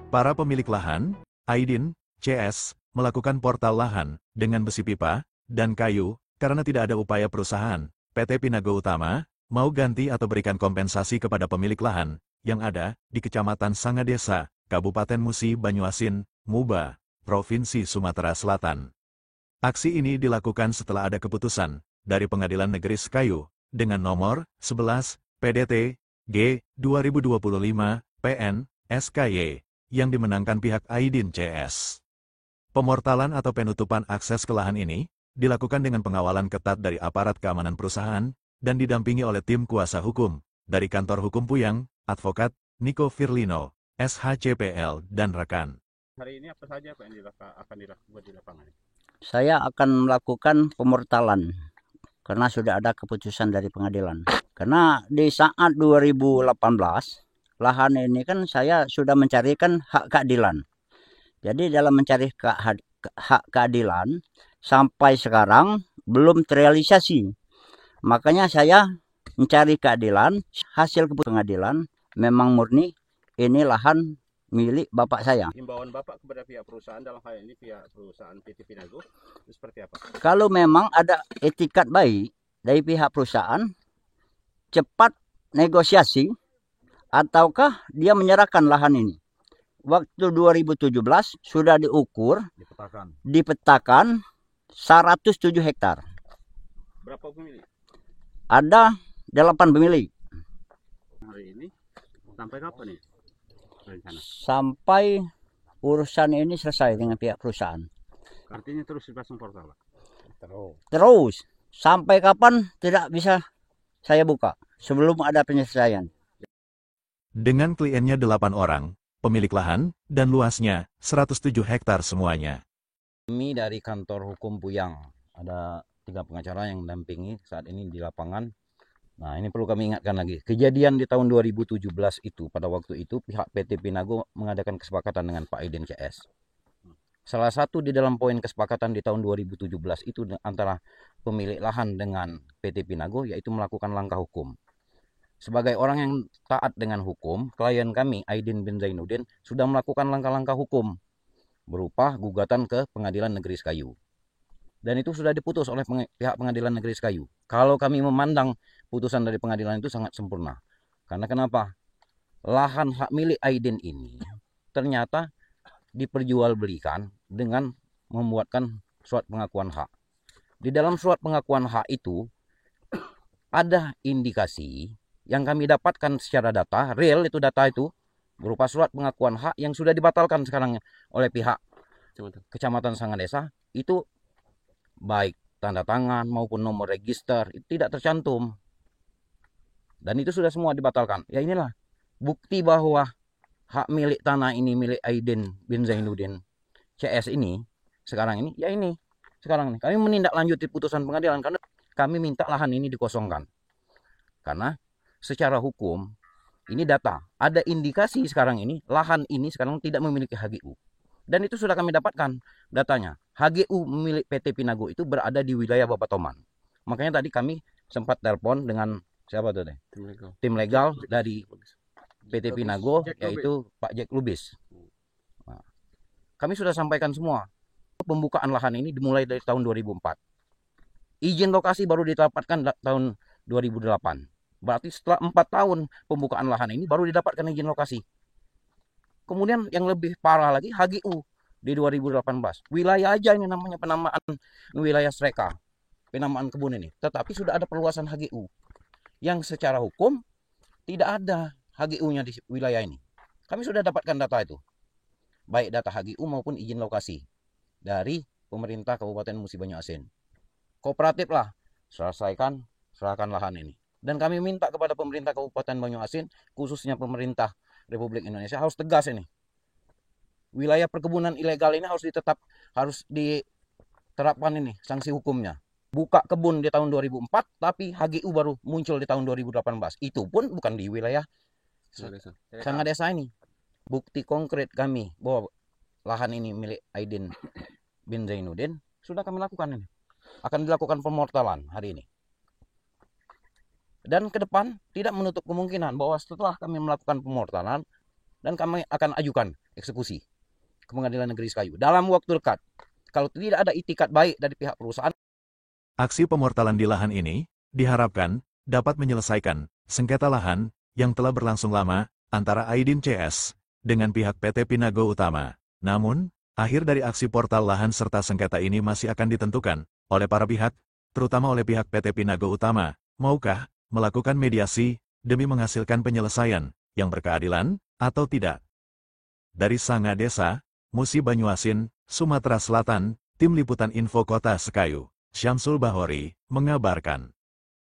Para pemilik lahan, Aidin, CS, melakukan portal lahan dengan besi pipa dan kayu karena tidak ada upaya perusahaan. PT Pinago Utama mau ganti atau berikan kompensasi kepada pemilik lahan yang ada di Kecamatan Sangadesa, Kabupaten Musi Banyuasin, Muba, Provinsi Sumatera Selatan. Aksi ini dilakukan setelah ada keputusan dari Pengadilan Negeri Sekayu dengan nomor 11 PDT G 2025 PN SKY yang dimenangkan pihak Aidin CS. Pemortalan atau penutupan akses ke lahan ini dilakukan dengan pengawalan ketat dari aparat keamanan perusahaan dan didampingi oleh tim kuasa hukum dari Kantor Hukum Puyang, Advokat Niko Firlino, SHCPL, dan rekan. Hari ini apa saja Pak yang akan dilakukan di lapangan? Saya akan melakukan pemortalan karena sudah ada keputusan dari pengadilan. Karena di saat 2018 lahan ini kan saya sudah mencarikan hak keadilan. Jadi dalam mencari hak keadilan sampai sekarang belum terrealisasi. Makanya saya mencari keadilan, hasil keputusan pengadilan memang murni ini lahan milik bapak saya. Himbauan Bapak kepada pihak perusahaan dalam hal ini pihak perusahaan PT Pinago seperti apa? Kalau memang ada etikat baik dari pihak perusahaan, cepat negosiasi ataukah dia menyerahkan lahan ini. Waktu 2017 sudah diukur, dipetakan 107 hektar. Berapa pemilik? Ada 8 pemilik. Hari ini sampai kapan nih rencana? Sampai urusan ini selesai dengan pihak perusahaan. Artinya terus dipasang portal, Pak? Terus sampai kapan tidak bisa saya buka sebelum ada penyelesaian. Dengan kliennya 8 orang, pemilik lahan dan luasnya 107 hektar semuanya. Kami dari Kantor Hukum Puyang, ada 3 pengacara yang mendampingi saat ini di lapangan. Nah, ini perlu kami ingatkan lagi. Kejadian di tahun 2017 itu, pada waktu itu pihak PT Pinago mengadakan kesepakatan dengan Pak Aidin CS. Salah satu di dalam poin kesepakatan di tahun 2017 itu antara pemilik lahan dengan PT Pinago yaitu melakukan langkah hukum. Sebagai orang yang taat dengan hukum, klien kami Aidin bin Zainuddin sudah melakukan langkah-langkah hukum berupa gugatan ke Pengadilan Negeri Sekayu. Dan itu sudah diputus oleh pihak Pengadilan Negeri Sekayu. Kalau kami memandang putusan dari pengadilan itu sangat sempurna. Karena kenapa? Lahan hak milik Aidin ini ternyata diperjualbelikan dengan membuatkan surat pengakuan hak. Di dalam surat pengakuan hak itu ada indikasi yang kami dapatkan secara data, real itu data itu berupa surat pengakuan hak yang sudah dibatalkan sekarang oleh pihak Kecamatan Sangadesa, itu baik tanda tangan maupun nomor register itu tidak tercantum. Dan itu sudah semua dibatalkan. Ya inilah bukti bahwa hak milik tanah ini milik Aidin bin Zainuddin CS ini sekarang ini, ya ini sekarang ini kami menindaklanjuti putusan pengadilan karena kami minta lahan ini dikosongkan. Karena secara hukum ini data, ada indikasi sekarang ini lahan ini sekarang tidak memiliki HGU. Dan itu sudah kami dapatkan datanya. HGU milik PT Pinago itu berada di wilayah Bapak Toman. Makanya tadi kami sempat telepon dengan siapa tuh deh? Tim legal dari PT Pinago yaitu Pak Jack Lubis. Nah, kami sudah sampaikan semua. Pembukaan lahan ini dimulai dari tahun 2004. Izin lokasi baru didapatkan tahun 2008. Berarti setelah 4 tahun pembukaan lahan ini baru didapatkan izin lokasi. Kemudian yang lebih parah lagi HGU di 2018. Wilayah aja ini namanya penamaan wilayah Sreka. Penamaan kebun ini. Tetapi sudah ada perluasan HGU. Yang secara hukum tidak ada HGU-nya di wilayah ini. Kami sudah dapatkan data itu. Baik data HGU maupun izin lokasi. Dari pemerintah Kabupaten Musi Banyuasin. Kooperatif lah. Serahkan lahan ini. Dan kami minta kepada pemerintah Kabupaten Banyuasin, khususnya pemerintah Republik Indonesia harus tegas ini. Wilayah perkebunan ilegal ini harus diterapkan ini sanksi hukumnya. Buka kebun di tahun 2004 tapi HGU baru muncul di tahun 2018. Itu pun bukan di wilayah Sangadesa ini. Bukti konkret kami bahwa lahan ini milik Aidin bin Zainuddin sudah kami lakukan ini. Akan dilakukan pemortalan hari ini. Dan ke depan tidak menutup kemungkinan bahwa setelah kami melakukan pemortalan dan kami akan ajukan eksekusi ke Pengadilan Negeri Sekayu dalam waktu dekat. Kalau tidak ada itikat baik dari pihak perusahaan. Aksi pemortalan di lahan ini diharapkan dapat menyelesaikan sengketa lahan yang telah berlangsung lama antara Aidin CS dengan pihak PT Pinago Utama. Namun, akhir dari aksi portal lahan serta sengketa ini masih akan ditentukan oleh para pihak, terutama oleh pihak PT Pinago Utama, maukah melakukan mediasi demi menghasilkan penyelesaian yang berkeadilan atau tidak. Dari Sanga Desa, Musi Banyuasin, Sumatera Selatan, Tim Liputan Info Kota Sekayu, Syamsul Bahori, mengabarkan.